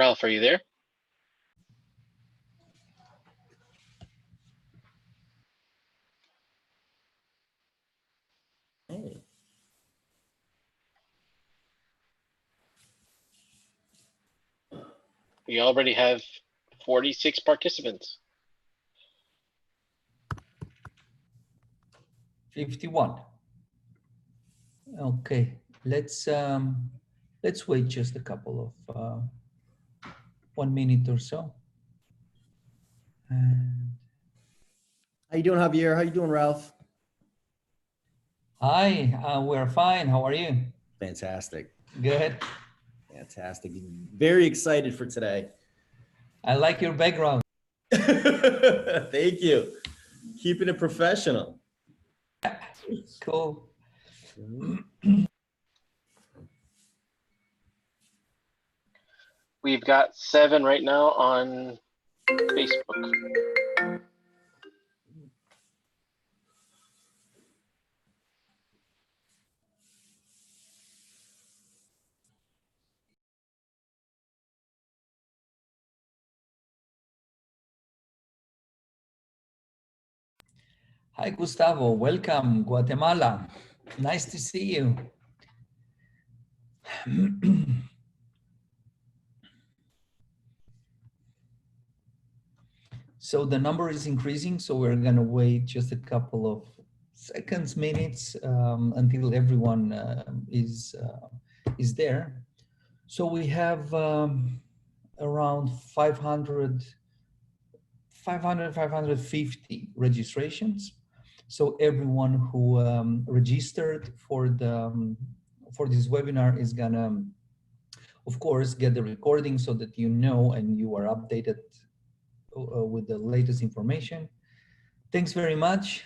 Ralph, are you there? Hey. We already have 46 participants. 51. Okay, let's wait just a couple of 1 minute or so. And How you doing, Javier? How you doing, Ralph? hi, we're fine. How are you? Fantastic. Good. Fantastic. Very excited for today. I like your background. Thank you. Keeping it professional. Cool. We've got 7 right now on Facebook. Hi, Gustavo. Welcome, Guatemala. Nice to see you. So the number is increasing, so we're gonna wait just a couple of seconds, minutes, until everyone is there. So we have around 550 registrations. So everyone who registered for for this webinar is gonna, of course, get the recording so that you know and you are updated with the latest information. Thanks very much.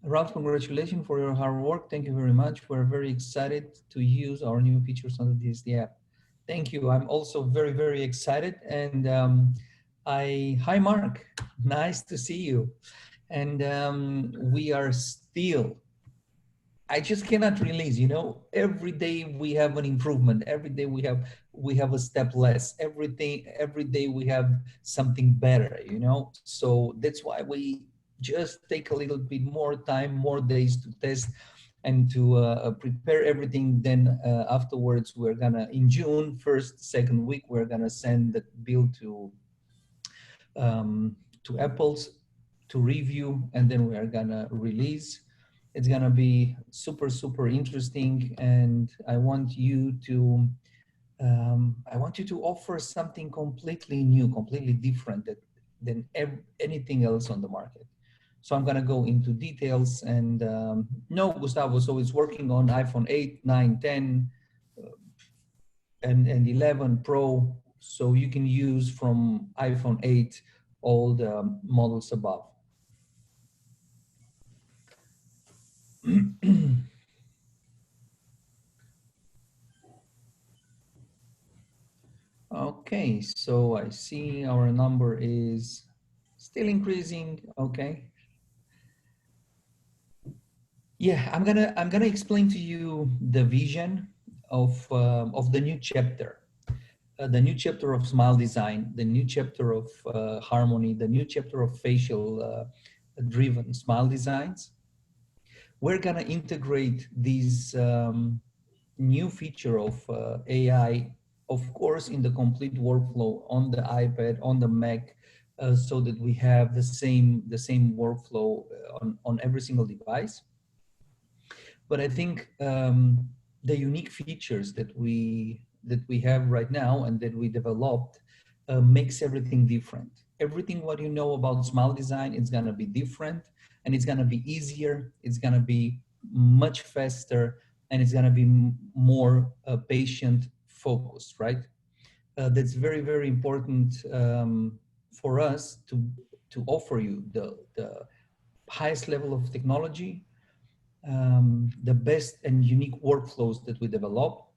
Ralph, congratulations for your hard work. Thank you very much. We're very excited to use our new features on the DSDApp. Thank you. I'm also very, very excited. And hi, Mark. Nice to see you. And we are still, I just cannot release, you know, every day we have an improvement. Every day we have a step less. Every day we have something better, you know. So that's why we just take a little bit more time, more days to test and to prepare everything. Then afterwards, we're gonna, in June, second week, we're gonna send the build to Apple's to review, and then we are gonna release. It's gonna be super, super interesting, and I want you to offer something completely new, completely different than anything else on the market. So I'm gonna go into details. And no, Gustavo, so it's working on iPhone 8, 9, 10, and 11 Pro. So you can use from iPhone 8 all the models above. Okay, so I see our number is still increasing. Okay. Yeah, I'm gonna explain to you the vision of the new chapter, the new chapter of smile design, the new chapter of harmony, the new chapter of facial driven smile designs. We're gonna integrate these new feature of AI, of course, in the complete workflow on the iPad, on the Mac, so that we have the same workflow on every single device. But I think the unique features that we have right now and that we developed makes everything different. Everything what you know about smile design is gonna be different, and it's gonna be easier. It's gonna be much faster, and it's gonna be more patient focused, right? That's very, very important for us to offer you the highest level of technology, the best and unique workflows that we develop,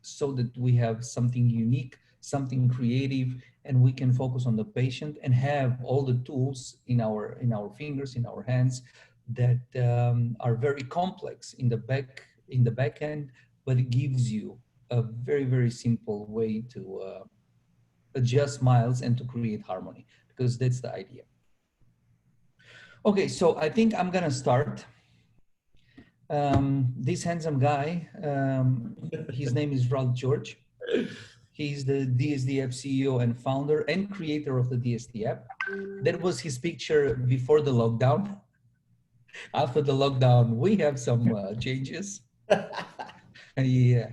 so that we have something unique, something creative, and we can focus on the patient and have all the tools in our fingers, in our hands, that are very complex in the back end, but it gives you a very, very simple way to adjust smiles and to create harmony, because that's the idea. Okay, so I think I'm gonna start. This handsome guy, his name is Ralph George. He's the DSDApp CEO and founder and creator of the DSDApp. That was his picture before the lockdown. After the lockdown, we have some changes. Yeah.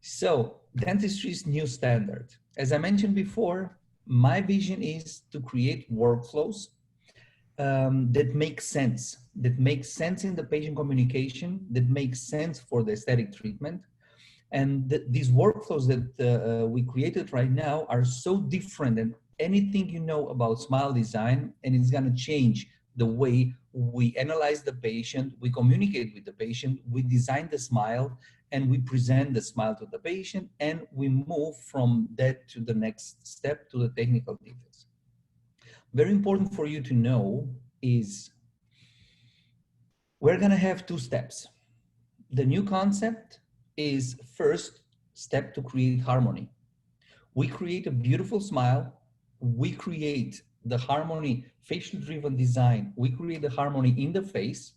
So dentistry's new standard. As I mentioned before, my vision is to create workflows that make sense in the patient communication, that makes sense for the aesthetic treatment. And these workflows that we created right now are so different than anything you know about smile design, and it's gonna change the way we analyze the patient, we communicate with the patient, we design the smile, and we present the smile to the patient, and we move from that to the next step, to the technical details. Very important for you to know is we're gonna have two steps. The new concept is first step to create harmony. We create a beautiful smile, we create the harmony, facial driven design, we create the harmony in the face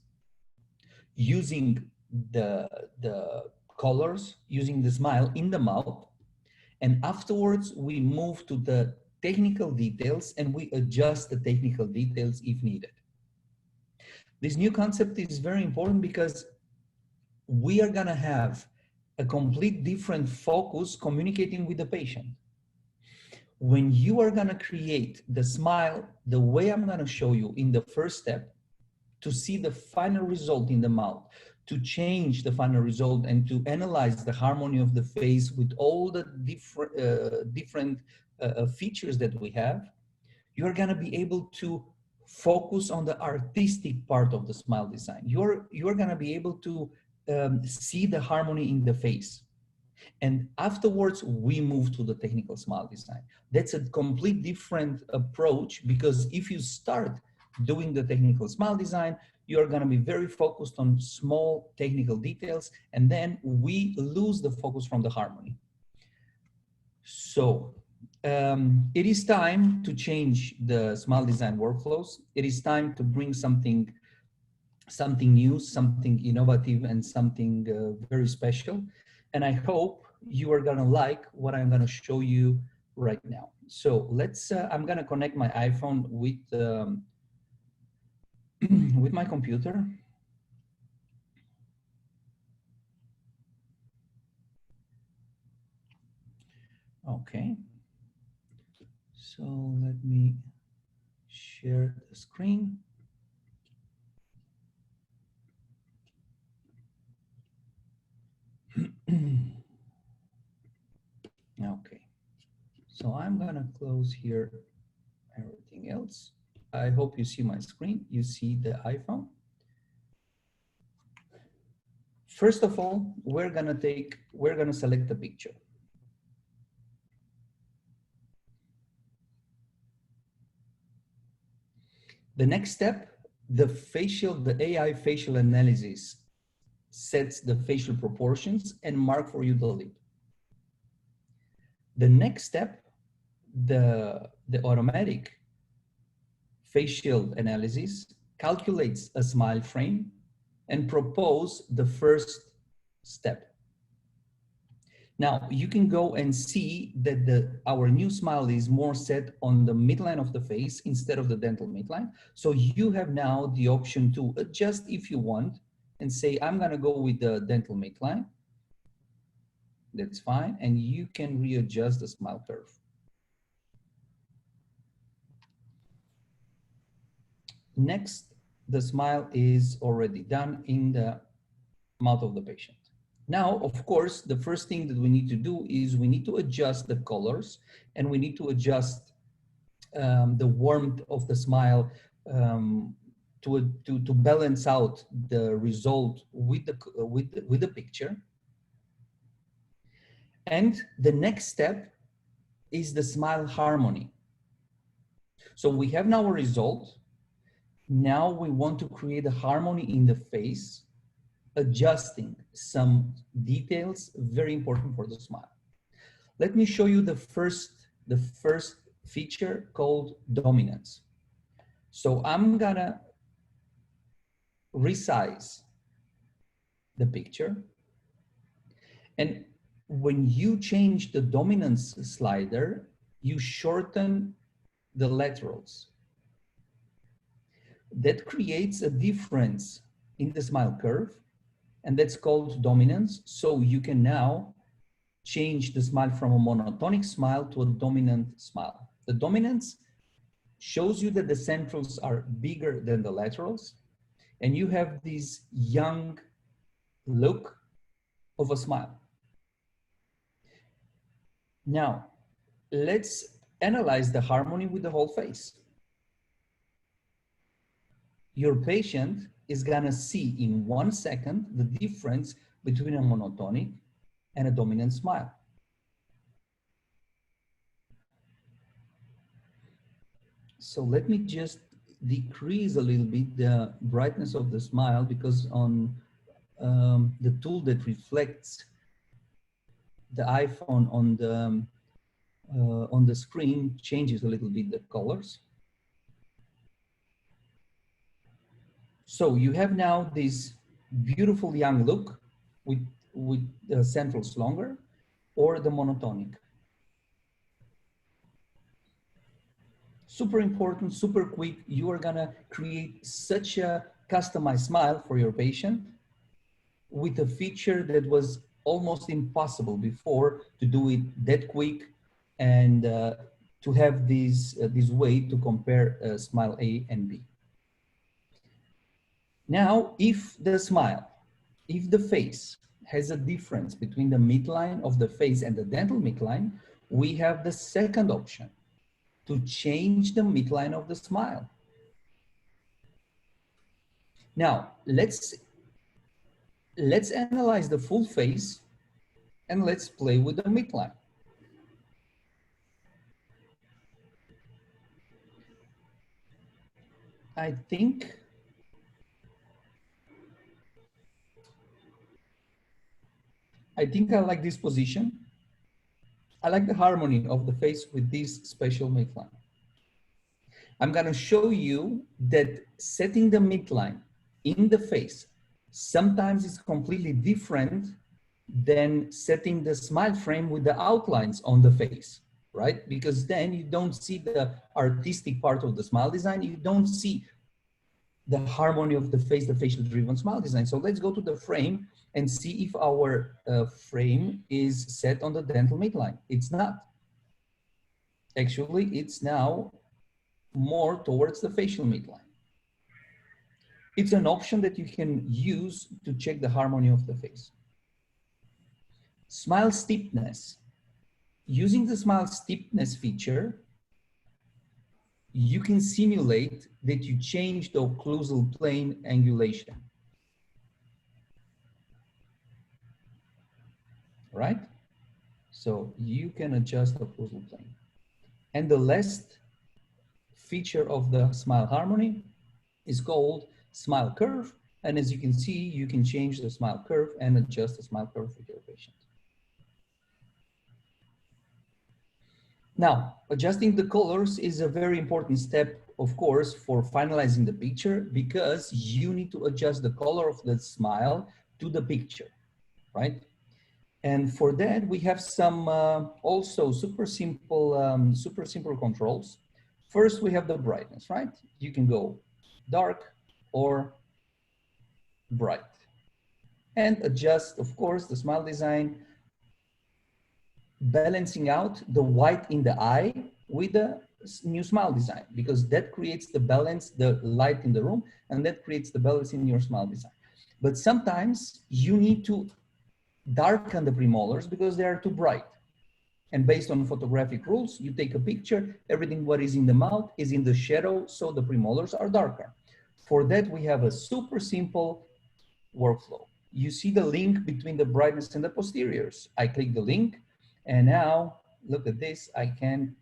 using the colors, using the smile in the mouth, and afterwards we move to the technical details and we adjust the technical details if needed. This new concept is very important because we are gonna have a complete different focus communicating with the patient. When you are gonna create the smile the way I'm gonna show you in the first step, to see the final result in the mouth, to change the final result and to analyze the harmony of the face with all the different features that we have, you're gonna be able to focus on the artistic part of the smile design. You're gonna be able to see the harmony in the face. And afterwards, we move to the technical smile design. That's a complete different approach, because if you start doing the technical smile design, you're gonna be very focused on small technical details, and then we lose the focus from the harmony. So it is time to change the smile design workflows. It is time to bring something new, something innovative, and something very special. And I hope you are gonna like what I'm gonna show you right now. So let's, I'm gonna connect my iPhone with, with my computer. Okay. So let me share the screen. Okay, so I'm gonna close here everything else. I hope you see my screen. You see the iPhone. First of all, we're gonna select the picture. The next step, the AI facial analysis sets the facial proportions and mark for you the lip. The next step, the automatic facial analysis calculates a smile frame and propose the first step. Now you can go and see that our new smile is more set on the midline of the face instead of the dental midline. So you have now the option to adjust if you want and say, I'm gonna go with the dental midline. That's fine, and you can readjust the smile curve. Next, the smile is already done in the mouth of the patient. Now, of course, the first thing that we need to do is we need to adjust the colors, and we need to adjust the warmth of the smile to balance out the result with the picture. And the next step is the smile harmony. So we have now a result. Now we want to create a harmony in the face. adjusting some details very important for the smile. Let me show you the first feature called dominance. So I'm gonna resize the picture. And when you change the dominance slider, you shorten the laterals. That creates a difference in the smile curve, and that's called dominance. So you can now change the smile from a monotonic smile to a dominant smile. The dominance shows you that the centrals are bigger than the laterals, and you have this young look of a smile. Now, let's analyze the harmony with the whole face. Your patient is gonna see in 1 second the difference between a monotonic and a dominant smile. So let me just decrease a little bit the brightness of the smile, because on the tool that reflects the iPhone on the screen changes a little bit the colors. So you have now this beautiful young look with the centrals longer, or the monotonic. Super important, super quick. You are gonna create such a customized smile for your patient with a feature that was almost impossible before, to do it that quick, and to have this way to compare smile A and B. Now, if the face has a difference between the midline of the face and the dental midline, we have the second option, to change the midline of the smile. Now, let's analyze the full face, and let's play with the midline. I think I like this position. I like the harmony of the face with this special midline. I'm gonna show you that setting the midline in the face sometimes is completely different than setting the smile frame with the outlines on the face, right? Because then you don't see the artistic part of the smile design. You don't see the harmony of the face, the facial driven smile design. So let's go to the frame and see if our frame is set on the dental midline. It's not. Actually, it's now more towards the facial midline. It's an option that you can use to check the harmony of the face. Smile stiffness. Using the smile stiffness feature, you can simulate that you change the occlusal plane angulation. Right? So you can adjust the occlusal plane. And the last feature of the smile harmony is called smile curve. And as you can see, you can change the smile curve and adjust the smile curve with your patient. Now, adjusting the colors is a very important step, of course, for finalizing the picture, because you need to adjust the color of the smile to the picture, right? And for that, we have some also super simple controls. First, we have the brightness, right? You can go dark or bright, and adjust, of course, the smile design, balancing out the white in the eye with the new smile design, because that creates the balance, the light in the room, and that creates the balance in your smile design. But sometimes you need to darken the premolars because they are too bright. And based on photographic rules, you take a picture, everything what is in the mouth is in the shadow, so the premolars are darker. For that, we have a super simple workflow. You see the link between the brightness and the posteriors. I click the link, and now look at this. I can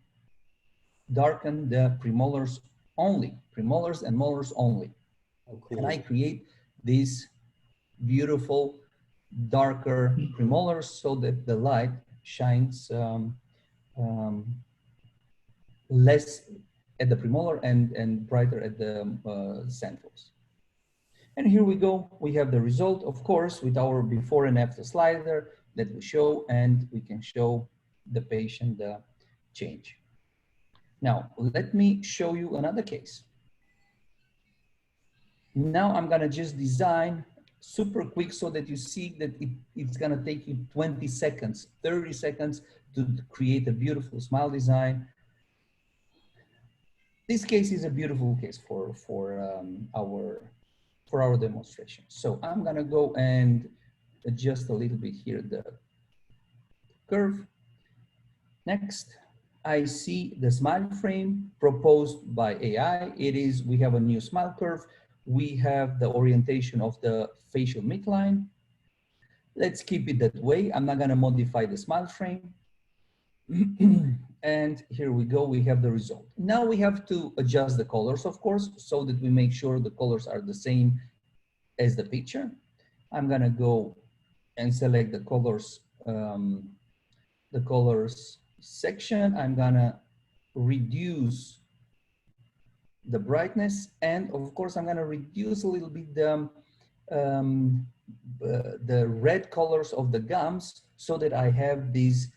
darken the premolars only, premolars and molars only. Oh, cool. And I create this beautiful, darker premolars so that the light shines less at the premolar and brighter at the centrals. And here we go. We have the result, of course, with our before and after slider that we show, and we can show the patient the change. Now, let me show you another case. Now I'm gonna just design super quick so that you see that it's gonna take you 20 seconds, 30 seconds to create a beautiful smile design. This case is a beautiful case for our demonstration. So I'm gonna go and adjust a little bit here the curve. Next, I see the smile frame proposed by AI. It is, we have a new smile curve. We have the orientation of the facial midline. Let's keep it that way. I'm not gonna modify the smile frame. And here we go, we have the result. Now we have to adjust the colors, of course, so that we make sure the colors are the same as the picture. I'm gonna go and select the colors section. I'm gonna reduce the brightness, and of course I'm gonna reduce a little bit the red colors of the gums so that I have these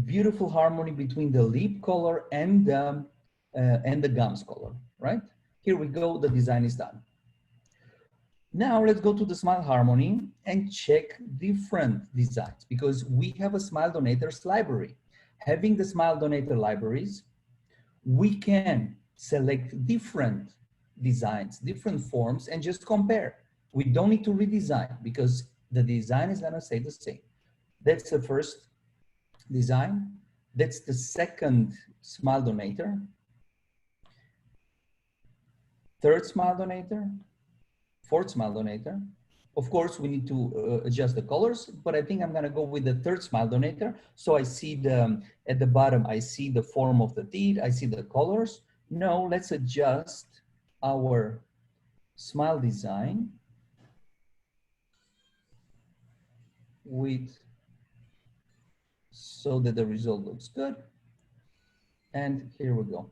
beautiful harmony between the lip color and the gums color, right? Here we go, the design is done. Now let's go to the smile harmony and check different designs, because we have a smile donators library. Having the smile donator libraries, we can select different designs, different forms, and just compare. We don't need to redesign because the design is gonna stay the same. That's the first design. That's the second smile donator. Third smile donator. Fourth smile donator. Of course, we need to adjust the colors, but I think I'm gonna go with the third smile donator. So I see at the bottom, I see the form of the teeth, I see the colors. No, let's adjust our smile design so that the result looks good. And here we go.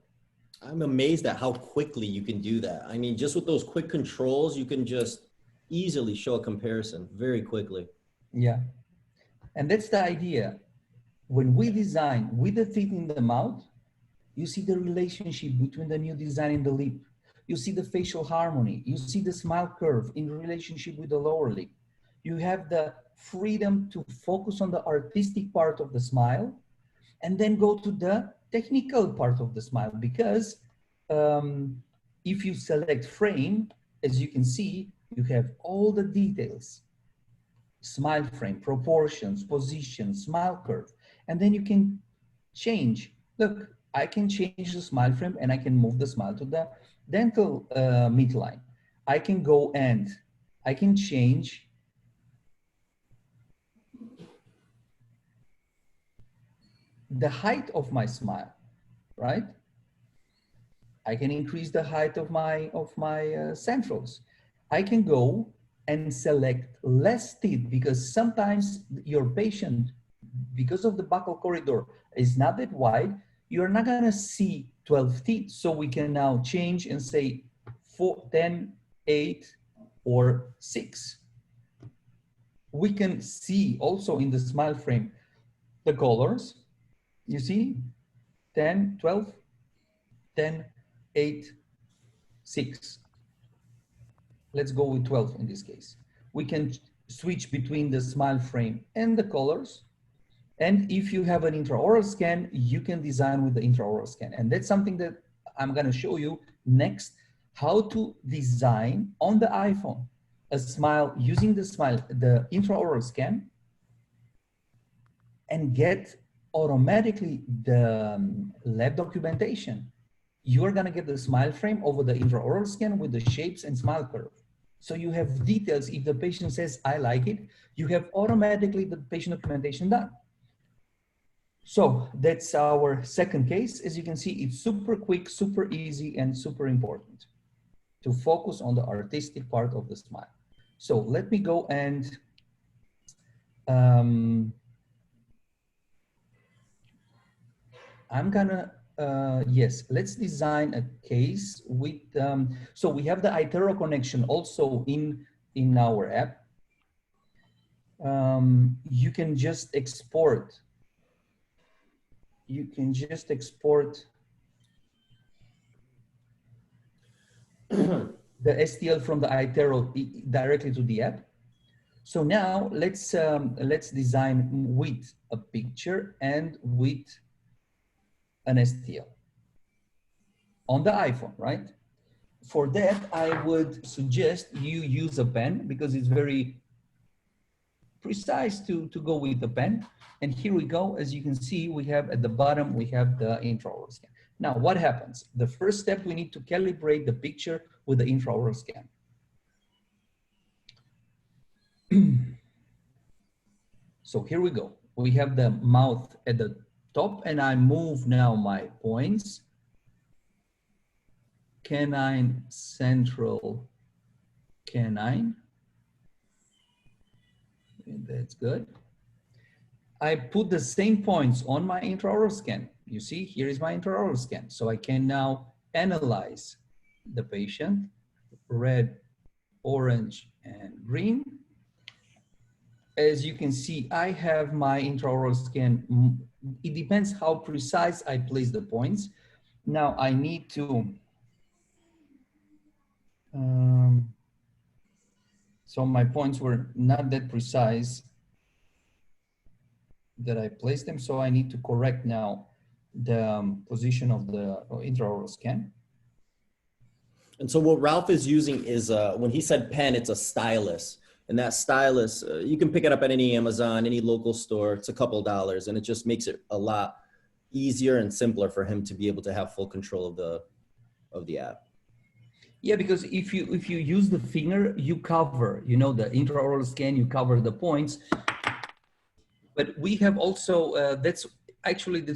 I'm amazed at how quickly you can do that. I mean, just with those quick controls, you can just easily show a comparison very quickly. Yeah, and that's the idea. When we design with the teeth in the mouth, you see the relationship between the new design and the lip. You see the facial harmony. You see the smile curve in relationship with the lower lip. You have the freedom to focus on the artistic part of the smile and then go to the technical part of the smile, because if you select frame, as you can see, you have all the details: smile frame, proportions, position, smile curve, and then you can change. Look, I can change the smile frame and I can move the smile to the dental midline. I can go and I can change the height of my smile, right? I can increase the height of my centrals. I can go and select less teeth, because sometimes your patient, because of the buccal corridor is not that wide, you're not gonna see 12 teeth. So we can now change and say 4, 10, 8, or 6. We can see also in the smile frame the colors. You see 10, 12, 10, 8, 6. Let's go with 12 in this case. We can switch between the smile frame and the colors. And if you have an intraoral scan, you can design with the intraoral scan. And that's something that I'm gonna show you next, how to design on the iPhone a smile using the intraoral scan, and get automatically the lab documentation. You're gonna get the smile frame over the intraoral scan with the shapes and smile curve. So you have details. If the patient says, I like it, you have automatically the patient documentation done. So that's our second case. As you can see, it's super quick, super easy, and super important to focus on the artistic part of the smile. So let me go and I'm gonna, yes, let's design a case with, so we have the iTero connection also in our app. You can just export, the STL from the iTero directly to the app. So now let's design with a picture and with an STL on the iPhone, right? For that, I would suggest you use a pen because it's very precise to go with the pen. And here we go. As you can see, we have at the bottom, we have the intraoral scan. Now, what happens? The first step, we need to calibrate the picture with the intraoral scan. So here we go. We have the mouth at the top, and I move now my points. Canine, central, canine. And that's good. I put the same points on my intraoral scan. You see, here is my intraoral scan. So I can now analyze the patient, red, orange, and green. As you can see, I have my intraoral scan. It depends how precise I place the points. Now I need to, so my points were not that precise that I placed them. So I need to correct now the position of the intraoral scan. And so what Ralph is using is, when he said pen, it's a stylus. And that stylus, you can pick it up at any Amazon, any local store. It's a couple dollars, and it just makes it a lot easier and simpler for him to be able to have full control of the app. Yeah, because if you use the finger, you cover, you know, the intraoral scan, you cover the points. But we have also, that's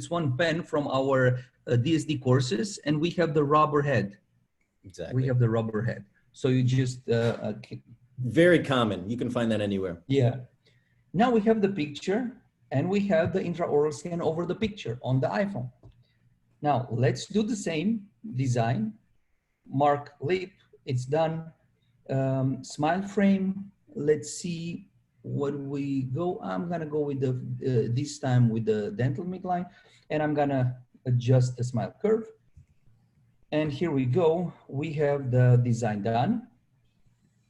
one pen from our DSD courses, and we have the rubber head. Exactly. We have the rubber head. So you just, very common. You can find that anywhere. yeah. Now we have the picture and we have the intraoral scan over the picture on the iPhone. Now let's do the same design. Mark lip, it's done. Smile frame, let's see what we go. I'm gonna go with the, this time with the dental midline, and I'm gonna adjust the smile curve. And here we go, we have the design done.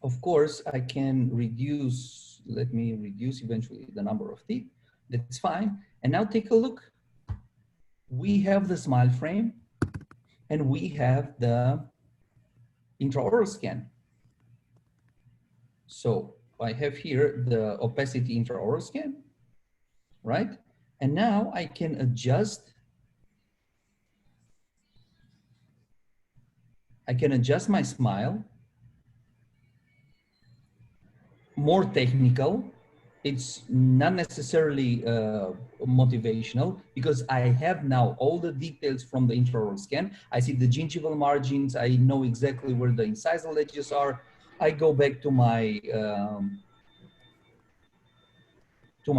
Of course, I can reduce, let me reduce eventually the number of teeth. That's fine. And now take a look. We have the smile frame and we have the intraoral scan. So I have here the opacity intraoral scan, right? And now I can adjust. I can adjust my smile. More technical. It's not necessarily motivational because I have now all the details from the intraoral scan. I see the gingival margins. I know exactly where the incisal edges are. I go back to my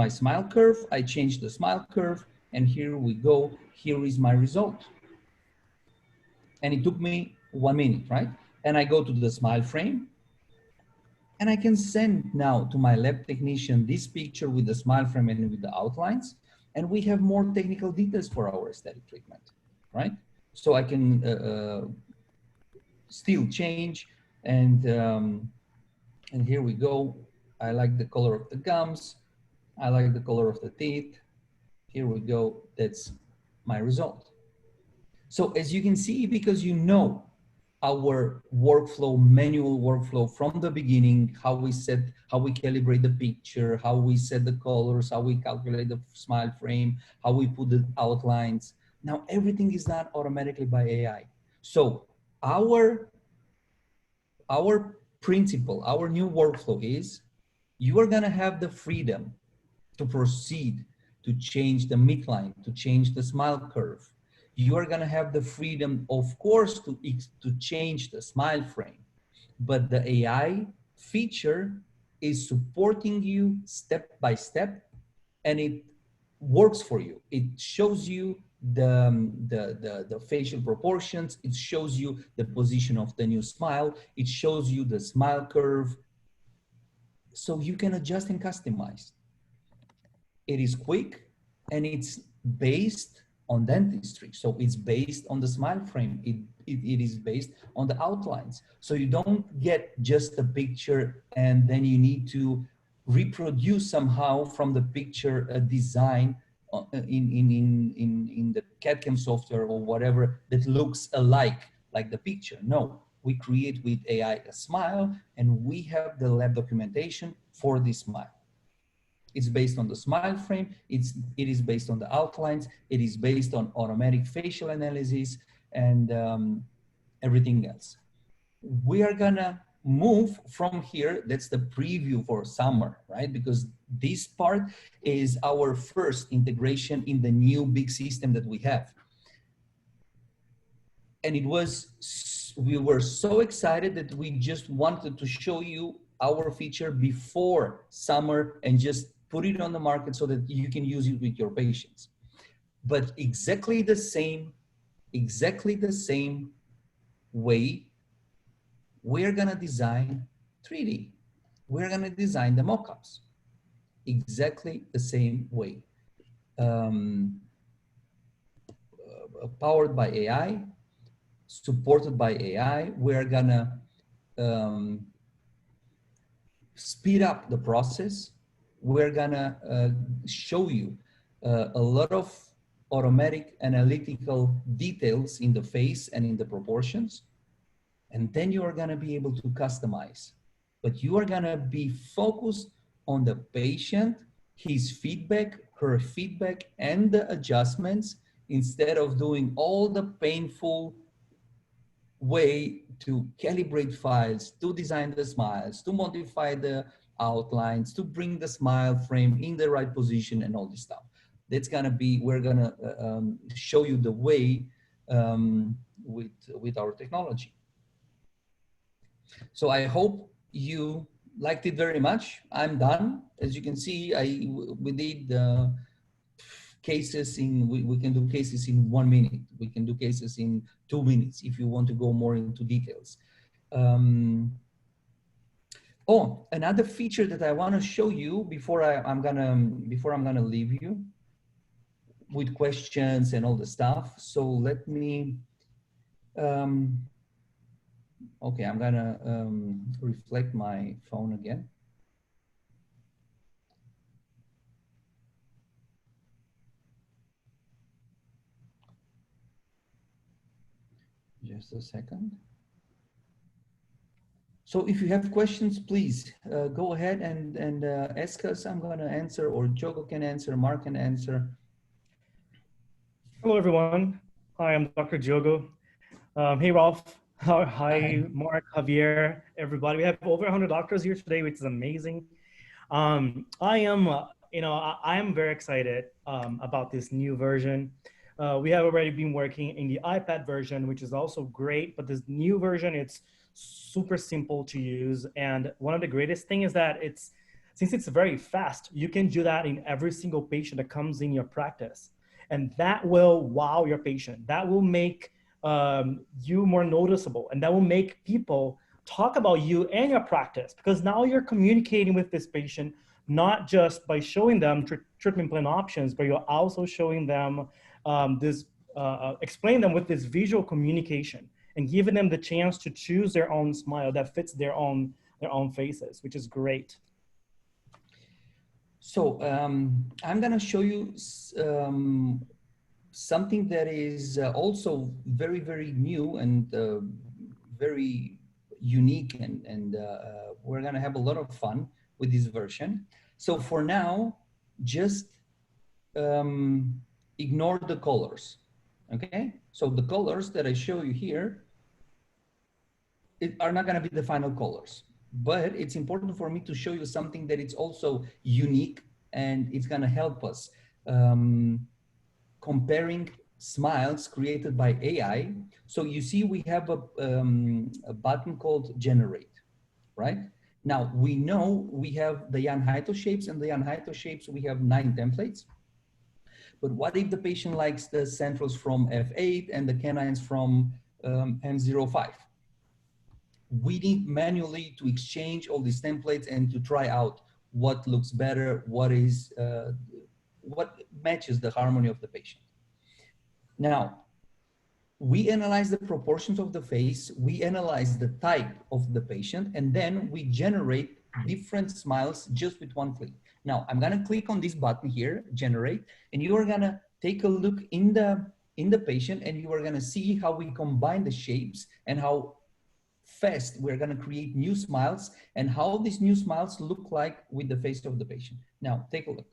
smile curve. I change the smile curve, and here we go. Here is my result. And it took me 1 minute, right? And I go to the smile frame. And I can send now to my lab technician this picture with the smile frame and with the outlines. And we have more technical details for our aesthetic treatment, right? So I can still change. And here we go. I like the color of the gums. I like the color of the teeth. Here we go. That's my result. So as you can see, because you know our workflow, manual workflow from the beginning, how we calibrate the picture, how we set the colors, how we calculate the smile frame, how we put the outlines. Now everything is done automatically by AI. So our principle, our new workflow is you are gonna have the freedom to proceed, to change the midline, to change the smile curve. You are gonna have the freedom, of course, to change the smile frame. but the AI feature is supporting you step by step, and it works for you. It shows you the facial proportions. It shows you the position of the new smile. It shows you the smile curve. So you can adjust and customize. It is quick, and it's based on dentistry. So it's based on the smile frame. It is based on the outlines. So you don't get just a picture and then you need to reproduce somehow from the picture a design in the CAD/CAM software or whatever that looks alike like the picture. No, we create with AI a smile, and we have the lab documentation for this smile. It's based on the smile frame. It is based on the outlines. It is based on automatic facial analysis and everything else. We are gonna move from here. That's the preview for summer, right? Because this part is our first integration in the new big system that we have. And we were so excited that we just wanted to show you our feature before summer and just put it on the market so that you can use it with your patients. But exactly the same way, we're gonna design 3D. We're gonna design the mockups exactly the same way. Powered by AI, supported by AI, we're gonna speed up the process. We're gonna show you a lot of automatic analytical details in the face and in the proportions. And then you are gonna be able to customize. But you are gonna be focused on the patient, his feedback, her feedback, and the adjustments, instead of doing all the painful way to calibrate files, to design the smiles, to modify the outlines, to bring the smile frame in the right position and all this stuff. That's gonna be, we're gonna show you the way with our technology. So I hope you liked it very much. I'm done. As you can see, we did cases we can do cases in 1 minute. We can do cases in 2 minutes if you want to go more into details. Oh, another feature that I want to show you before I'm gonna leave you with questions and all the stuff. So let me. Okay, I'm gonna reflect my phone again. Just a second. So if you have questions, please go ahead and ask us. I'm gonna answer, or Jogo can answer, Mark can answer. Hello, everyone. Hi, I'm Dr. Jogo. Hey, Ralph. Hi, Mark, Javier, everybody. We have over 100 doctors here today, which is amazing. I am very excited about this new version. We have already been working in the iPad version, which is also great, but this new version, it's super simple to use. And one of the greatest things is that since it's very fast, you can do that in every single patient that comes in your practice. And that will wow your patient. That will make you more noticeable, and that will make people talk about you and your practice, because now you're communicating with this patient, not just by showing them treatment plan options, but you're also showing them explain them with this visual communication and giving them the chance to choose their own smile that fits their own faces, which is great. So I'm gonna show you something that is also very, very new and very unique, and we're gonna have a lot of fun with this version. So for now, just ignore the colors, okay? So the colors that I show you here are not gonna be the final colors, but it's important for me to show you something that it's also unique, and it's gonna help us comparing smiles created by AI. So you see, we have a button called Generate, right? Now, we know we have the Untitled shapes, and the Untitled shapes, we have 9 templates. But what if the patient likes the centrals from F8 and the canines from M05? We need manually to exchange all these templates and to try out what looks better, what matches the harmony of the patient. Now, we analyze the proportions of the face, we analyze the type of the patient, and then we generate different smiles just with one click. Now, I'm gonna click on this button here, Generate, and you are gonna take a look in the patient, and you are gonna see how we combine the shapes and how fast we're gonna create new smiles and how these new smiles look like with the face of the patient. Now, take a look,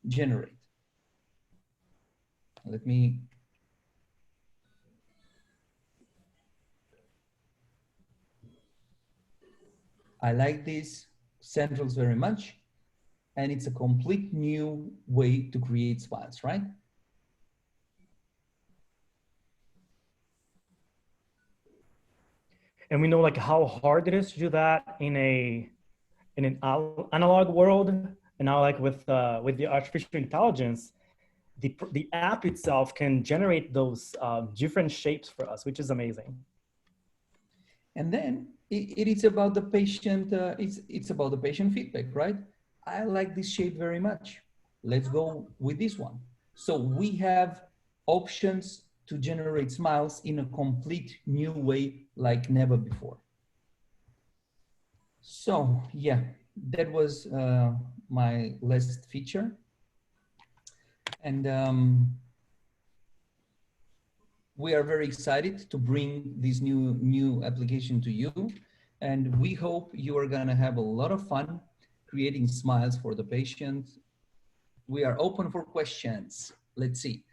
Generate. Let me I like these centrals very much, and it's a complete new way to create smiles, right? And we know like how hard it is to do that in an analog world, and now like with the artificial intelligence, the app itself can generate those different shapes for us, which is amazing. And then it is about the patient. It's about the patient feedback, right? I like this shape very much. Let's go with this one. So we have options to generate smiles in a complete new way, like never before. So yeah, that was my last feature. And we are very excited to bring this new application to you. And we hope you are gonna have a lot of fun creating smiles for the patient. We are open for questions. Let's see.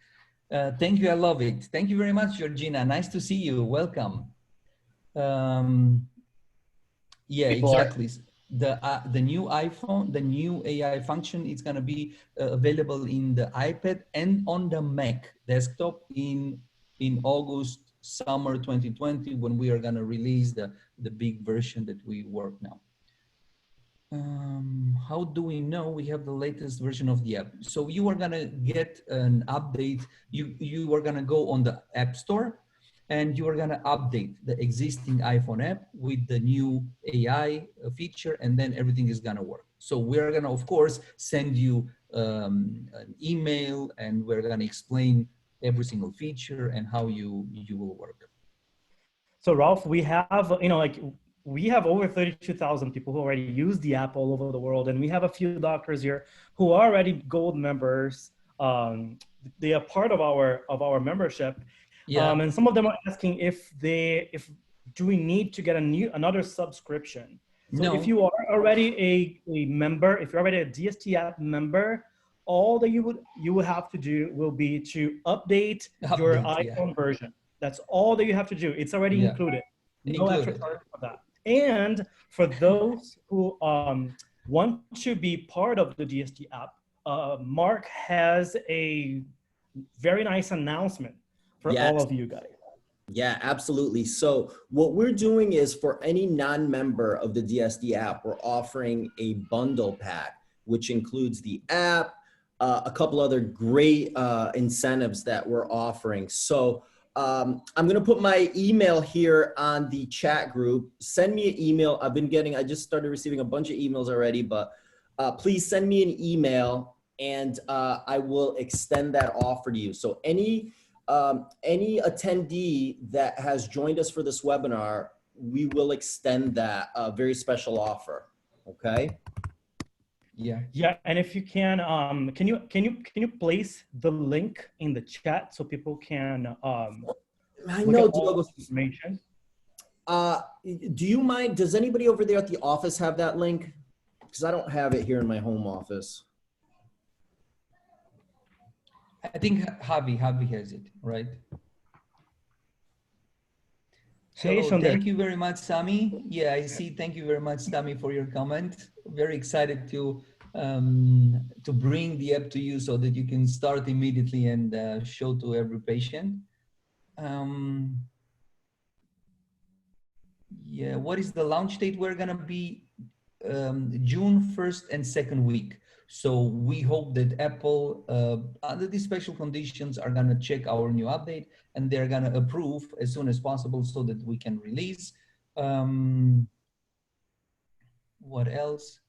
Thank you, I love it. Thank you very much, Georgina. Nice to see you, welcome. Yeah, exactly. The new iPhone, the new AI function is gonna be available in the iPad and on the Mac desktop in August, summer 2020, when we are gonna release the big version that we work now. How do we know we have the latest version of the app? So you are gonna get an update. You are gonna go on the App Store and you are gonna update the existing iPhone app with the new AI feature, and then everything is gonna work. So we're gonna, of course, send you an email, and we're gonna explain every single feature and how you will work. So Ralph, we have, we have over 32,000 people who already use the app all over the world. And we have a few doctors here who are already gold members. They are part of our membership. Yeah. And some of them are asking do we need to get another subscription? So no. If you are already a member, if you're already a DSDApp member, all that you would have to do will be to update your iPhone version. That's all that you have to do. It's already included. No extra charge for that. And for those who want to be part of the DSDApp, Mark has a very nice announcement for all of you guys. Yeah, absolutely. So what we're doing is, for any non-member of the DSDApp, we're offering a bundle pack, which includes the app, a couple other great incentives that we're offering. So I'm going to put my email here on the chat group. Send me an email. I just started receiving a bunch of emails already, but please send me an email and I will extend that offer to you. So any attendee that has joined us for this webinar, we will extend that very special offer. Okay. Yeah, and if you can you place the link in the chat so people can I know, Diogo. Information. Do you mind? Does anybody over there at the office have that link? Because I don't have it here in my home office. I think Javi has it, right? So thank you very much, Sami. Yeah, I see. Thank you very much, Sami, for your comment. Very excited to to bring the app to you so that you can start immediately and show to every patient. Yeah, what is the launch date? We're gonna be June 1st and 2nd week. So we hope that Apple, under these special conditions, are gonna check our new update and they're gonna approve as soon as possible so that we can release. What else?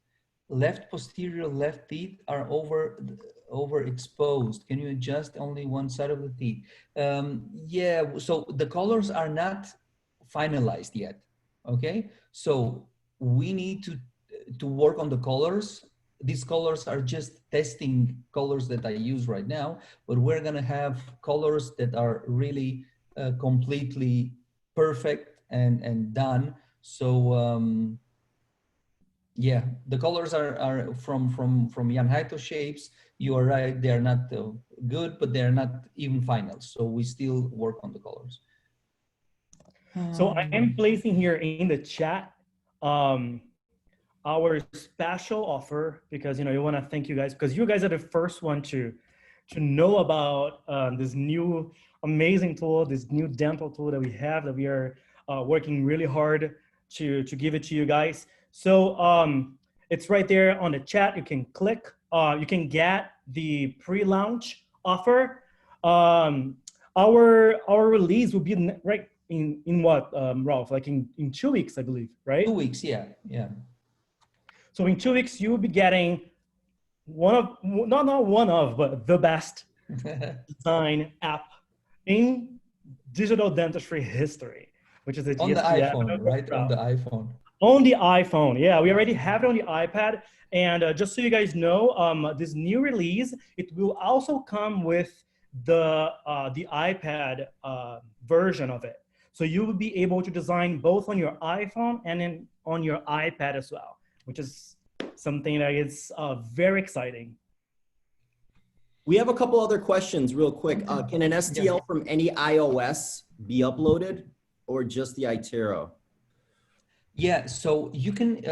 Left posterior left teeth are overexposed. Can you adjust only one side of the teeth? Yeah, so the colors are not finalized yet. Okay, so we need to work on the colors. These colors are just testing colors that I use right now, but we're gonna have colors that are really completely perfect and done. So yeah, the colors are from Untitled Shapes. You are right; they are not good, but they are not even final. So we still work on the colors. So I am placing here in the chat our special offer because we want to thank you guys because you guys are the first one to know about this new amazing tool, this new dental tool that we have that we are working really hard to give it to you guys. So it's right there on the chat. You can click. You can get the pre-launch offer. Our release will be right in what, Ralph? Like in 2 weeks, I believe, right? 2 weeks, yeah. So in 2 weeks, you will be getting not one of, but the best design app in digital dentistry history, which is the on the DSDApp. iPhone, right? On the iPhone. On the iPhone, yeah. We already have it on the iPad. And just so you guys know, this new release, it will also come with the iPad version of it. So you will be able to design both on your iPhone and on your iPad as well, which is something that is very exciting. We have a couple other questions real quick. Can an STL from any iOS be uploaded or just the iTero? Yeah, so you can,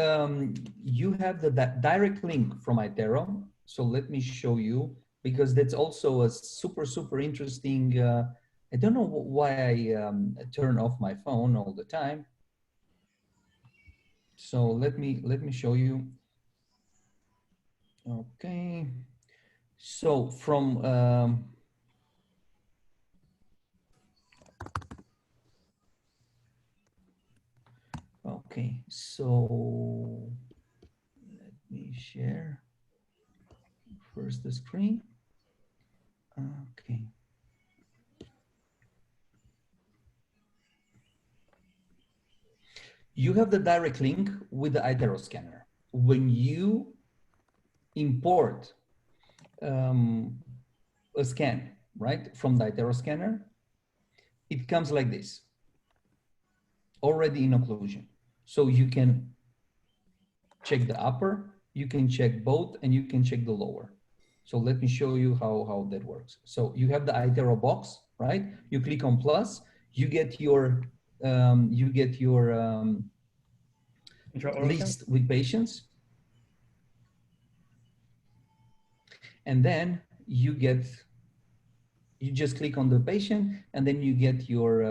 you have that direct link from iTero. So let me show you, because that's also a super interesting, I don't know why I turn off my phone all the time. So let me show you. Okay. So from, okay, so let me share first the screen. Okay. You have the direct link with the iTero scanner. When you import a scan, right, from the iTero scanner, it comes like this, already in occlusion. So you can check the upper, you can check both, and you can check the lower. So let me show you how that works. So you have the iTero box, right? You click on plus, you get your list with patients, and then you just click on the patient, and then you get your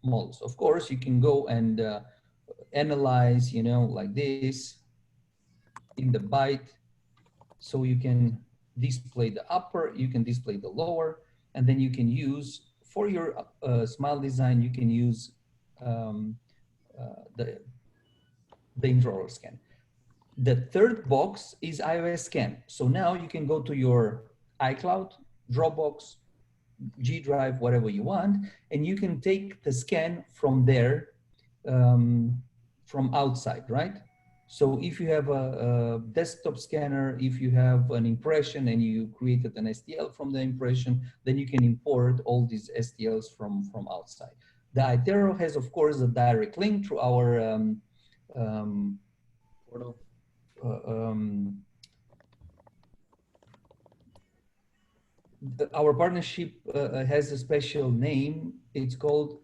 molds. Of course, you can go and analyze, like this in the bite. So you can display the upper, you can display the lower, and then you can use, for your smile design, you can use the intraoral scan. The third box is iOS scan. So now you can go to your iCloud, Dropbox, G Drive, whatever you want, and you can take the scan from there, from outside, right? So if you have a desktop scanner, if you have an impression and you created an STL from the impression, then you can import all these STLs from outside. The iTero has, of course, a direct link to our Portal. Our partnership has a special name. It's called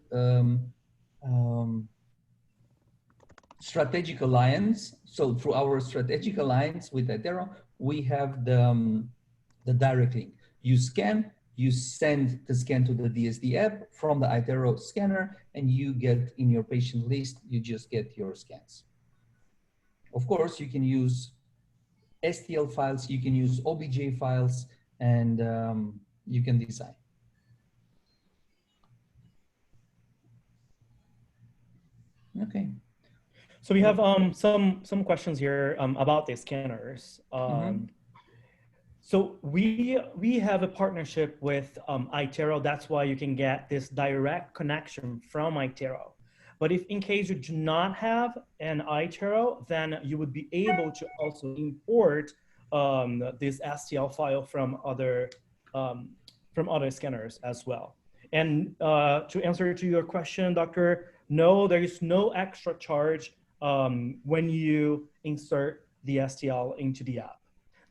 strategic alliance. So through our strategic alliance with iTero, we have the direct link. You scan, you send the scan to the DSD app from the iTero scanner, and you get in your patient list, you just get your scans. Of course, you can use STL files, you can use OBJ files, and you can design. Okay. So we have some questions here about the scanners. So we have a partnership with iTero. That's why you can get this direct connection from iTero. But if in case you do not have an iTero, then you would be able to also import this STL file from other scanners as well. And to answer to your question, Doctor, no, there is no extra charge when you insert the STL into the app.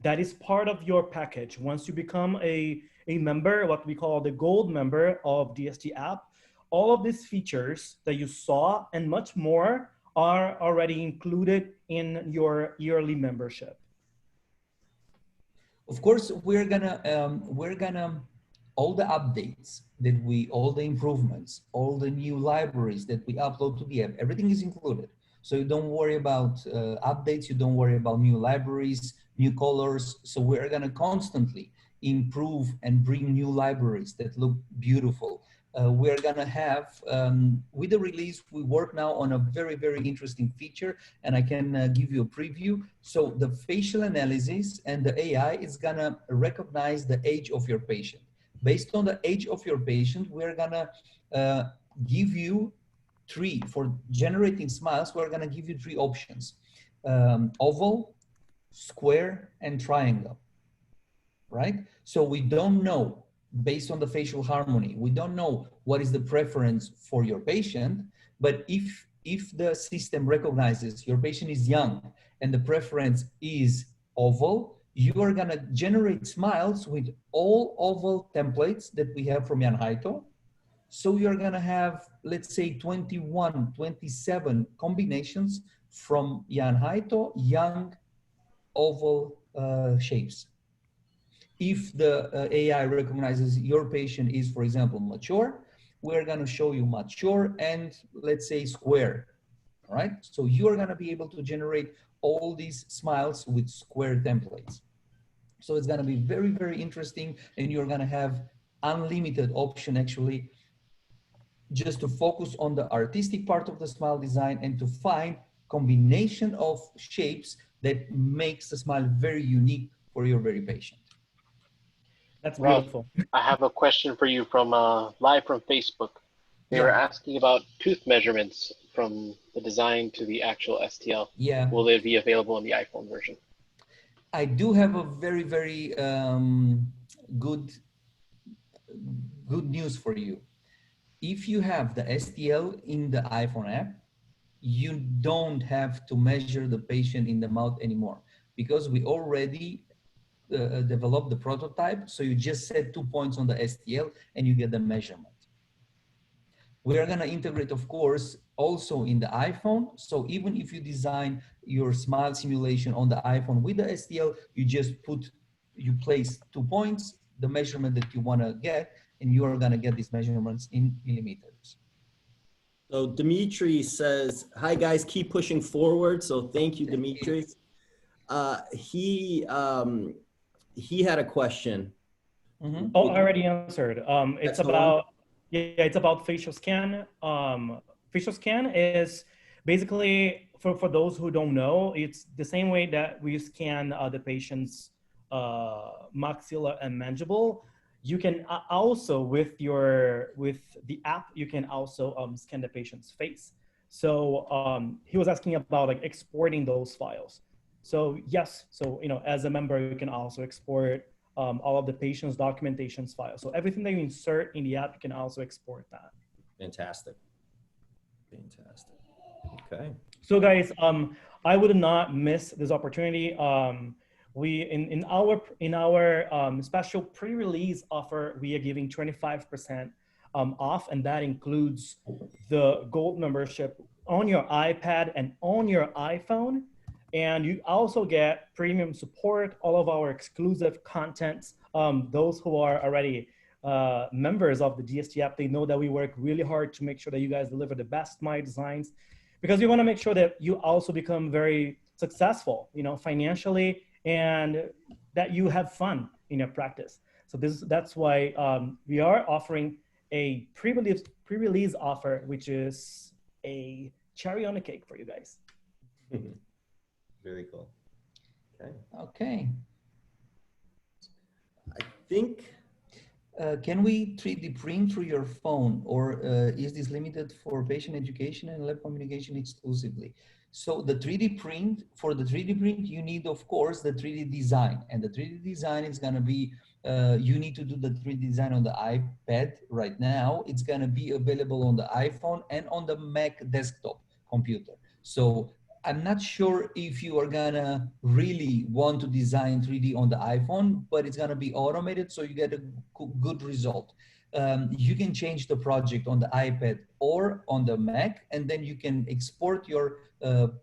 That is part of your package. Once you become a member, what we call the gold member of DSDApp, all of these features that you saw and much more are already included in your yearly membership. Of course, we're gonna all the updates that all the improvements, all the new libraries that we upload to the app, everything is included. So you don't worry about updates, you don't worry about new libraries, new colors. So we're gonna constantly improve and bring new libraries that look beautiful. We're gonna have, with the release, we work now on a very, very interesting feature, and I can give you a preview. So the facial analysis and the AI is gonna recognize the age of your patient. Based on the age of your patient, we're gonna give you for generating smiles, we're gonna give you 3 options: oval, square, and triangle, right? So we don't know, based on the facial harmony, we don't know what is the preference for your patient, but if the system recognizes your patient is young and the preference is oval, you are gonna generate smiles with all oval templates that we have from Untitled. So you're gonna have, let's say, 21, 27 combinations from Untitled young oval shapes. If the AI recognizes your patient is, for example, mature, we're gonna show you mature and, let's say, square, all right? So you're gonna be able to generate all these smiles with square templates. So it's gonna be very, very interesting, and you're gonna have unlimited option actually, just to focus on the artistic part of the smile design and to find combination of shapes that makes the smile very unique for your very patient. That's Ralph, beautiful. I have a question for you from live from Facebook. They were asking about tooth measurements from the design to the actual STL. Yeah. Will they be available in the iPhone version? I do have a very, very good news for you. If you have the STL in the iPhone app, you don't have to measure the patient in the mouth anymore, because we already developed the prototype. So you just set 2 points on the STL and you get the measurement. We are gonna integrate, of course, also in the iPhone. So even if you design your smile simulation on the iPhone with the STL, you place 2 points, the measurement that you wanna get, and you are gonna get these measurements in millimeters. So Dimitri says, hi guys, keep pushing forward. So thank you, Dimitri. He had a question. Mm-hmm. Oh, I already answered. It's about facial scan. Facial scan is basically, for those who don't know, it's the same way that we scan the patient's maxilla and mandible. You can also, with the app, you can also scan the patient's face. So he was asking about like exporting those files. So yes, so as a member, you can also export all of the patient's documentations files. So everything that you insert in the app, you can also export that. Fantastic. Fantastic. Okay. So guys, I would not miss this opportunity. We in our special pre-release offer, we are giving 25% off, and that includes the gold membership on your iPad and on your iPhone. And you also get premium support, all of our exclusive contents. Those who are already members of the DSDApp, they know that we work really hard to make sure that you guys deliver the best smile designs, because we want to make sure that you also become very successful, financially, and that you have fun in your practice. So that's why we are offering a pre-release offer, which is a cherry on the cake for you guys. Very cool. Okay. Okay. I think. Can we 3D print through your phone, or is this limited for patient education and lab communication exclusively? So the 3D print, for the 3D print, you need, of course, the 3D design. And the 3D design is going to be, you need to do the 3D design on the iPad right now. It's going to be available on the iPhone and on the Mac desktop computer. So I'm not sure if you are gonna really want to design 3D on the iPhone, but it's gonna be automated, so you get a good result. You can change the project on the iPad or on the Mac, and then you can export your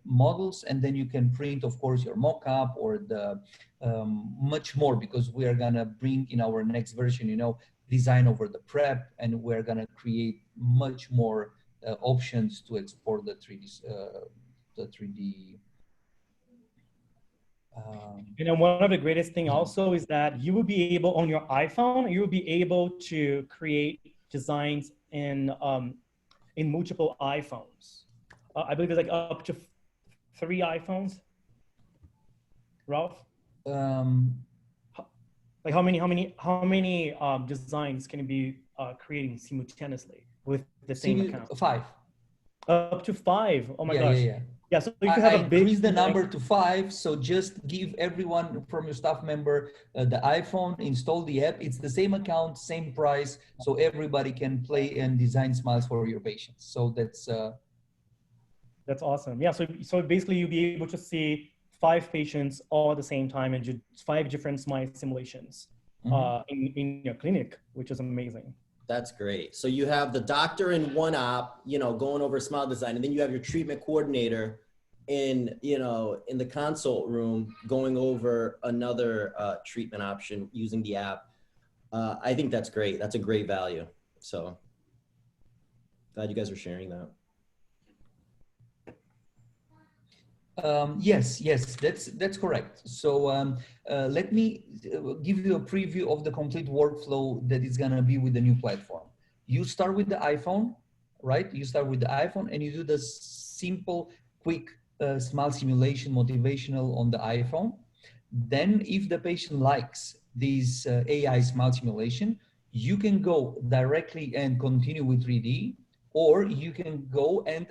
models, and then you can print, of course, your mock-up or the much more, because we are gonna bring in our next version, design over the prep, and we're gonna create much more options to export the 3D. The 3D. And then one of the greatest thing also is that you will be able, on your iPhone, you will be able to create designs in multiple iPhones. I believe it's like up to 3 iPhones. Ralph? Like how many designs can you be creating simultaneously with the same account? 5. Up to 5. Oh my gosh. Yeah, so you can have a big increase the number to 5. So just give everyone from your staff member the iPhone, install the app. It's the same account, same price. So everybody can play and design smiles for your patients. So that's awesome. Yeah, so basically you'll be able to see 5 patients all at the same time and do 5 different smile simulations in your clinic, which is amazing. That's great. So you have the doctor in one app, going over smile design, and then you have your treatment coordinator in the consult room going over another treatment option using the app. I think that's great. That's a great value. So glad you guys are sharing that. Yes, that's correct. So let me give you a preview of the complete workflow that is going to be with the new platform. You start with the iPhone, right? You start with the iPhone and you do the simple, quick smile simulation, motivational on the iPhone. Then if the patient likes this AI smile simulation, you can go directly and continue with 3D, or you can go and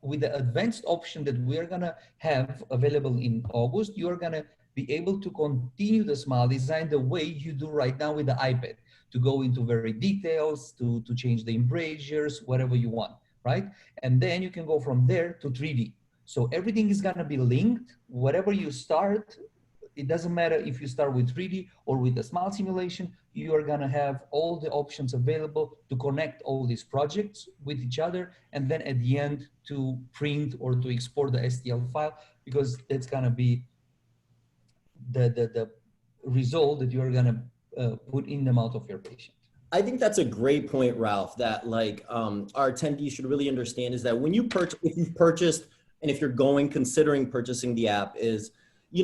with the advanced option that we're gonna have available in August, you're gonna be able to continue the smile design the way you do right now with the iPad, to go into very details, to change the embrasures, whatever you want, right? And then you can go from there to 3D. So everything is gonna be linked. Whatever you start, it doesn't matter if you start with 3D or with the smile simulation, you are gonna have all the options available to connect all these projects with each other, and then at the end to print or to export the STL file, because that's gonna be the result that you're gonna put in the mouth of your patient. I think that's a great point, Ralph, that our attendees should really understand is that when you purchase, if you've purchased, and if you're considering purchasing the app, is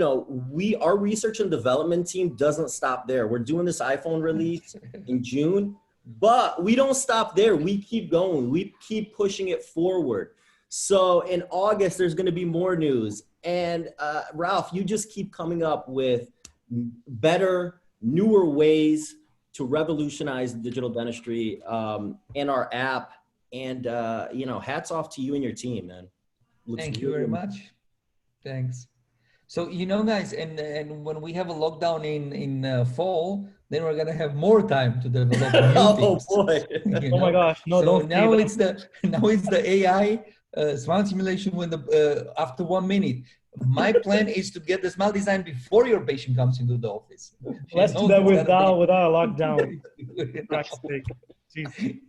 our research and development team doesn't stop there. We're doing this iPhone release in June, but we don't stop there. We keep going. We keep pushing it forward. So in August, there's going to be more news. And Ralph, you just keep coming up with better, newer ways to revolutionize digital dentistry and our app. And, hats off to you and your team, man. Thank you very much. Thanks. So, guys, and when we have a lockdown in fall, then we're gonna have more time to develop new things. Oh boy! Oh my gosh! No, so don't. Now it's the AI smile simulation after 1 minute. My plan is to get the smile design before your patient comes into the office. Let's do that without a lockdown.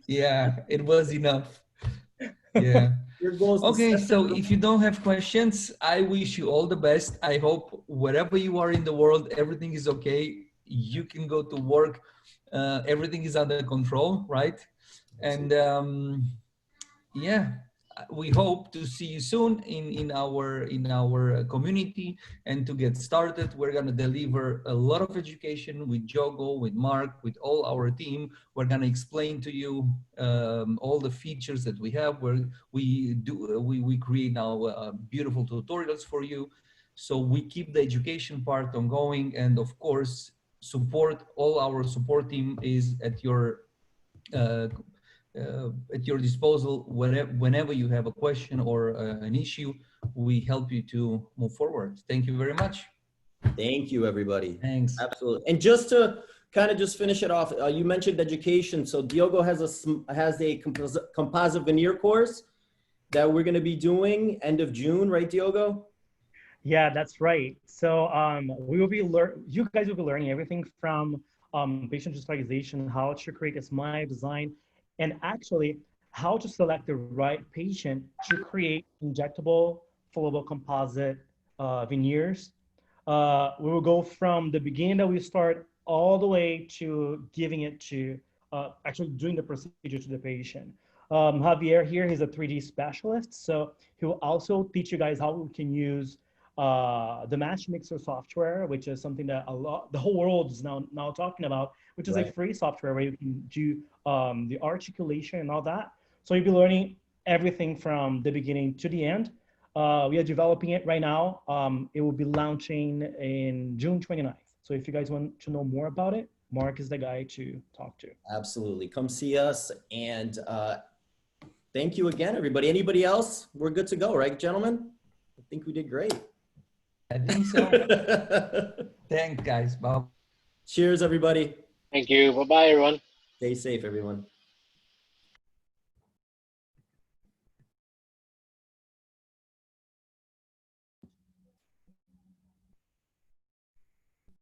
Yeah, it was enough. Yeah. Your goal is to Okay, set so them- if you don't have questions, I wish you all the best. I hope wherever you are in the world, everything is okay. You can go to work. Everything is under control, right? And yeah, we hope to see you soon in our community. And to get started, we're gonna deliver a lot of education with Jogo, with Mark, with all our team. We're gonna explain to you all the features that we have. Where we create now beautiful tutorials for you. So we keep the education part ongoing, and of course, all our support team is uh, at your disposal whenever you have a question or an issue. We help you to move forward. Thank you very much. Thank you, everybody. Thanks. Absolutely. And just to kind of just finish it off, you mentioned education. So Diogo has a composite veneer course that we're going to be doing end of June, right, Diogo? Yeah, that's right. So we will be you guys will be learning everything from patient visualization, how to create a smile design, and actually how to select the right patient to create injectable, fillable composite veneers. We will go from the beginning that we start all the way to giving it to actually doing the procedure to the patient. Javier here, he's a 3D specialist, so he will also teach you guys how we can use the Match Mixer software, which is something that the whole world is now talking about, which is a free software where you can do the articulation and all that. So you'll be learning everything from the beginning to the end. We are developing it right now. It will be launching in June 29th. So if you guys want to know more about it, Mark is the guy to talk to. Absolutely. Come see us. And thank you again, everybody. Anybody else? We're good to go, right, gentlemen? I think we did great. I think so. Thanks, guys. Bye. Cheers, everybody. Thank you. Bye-bye, everyone. Stay safe, everyone.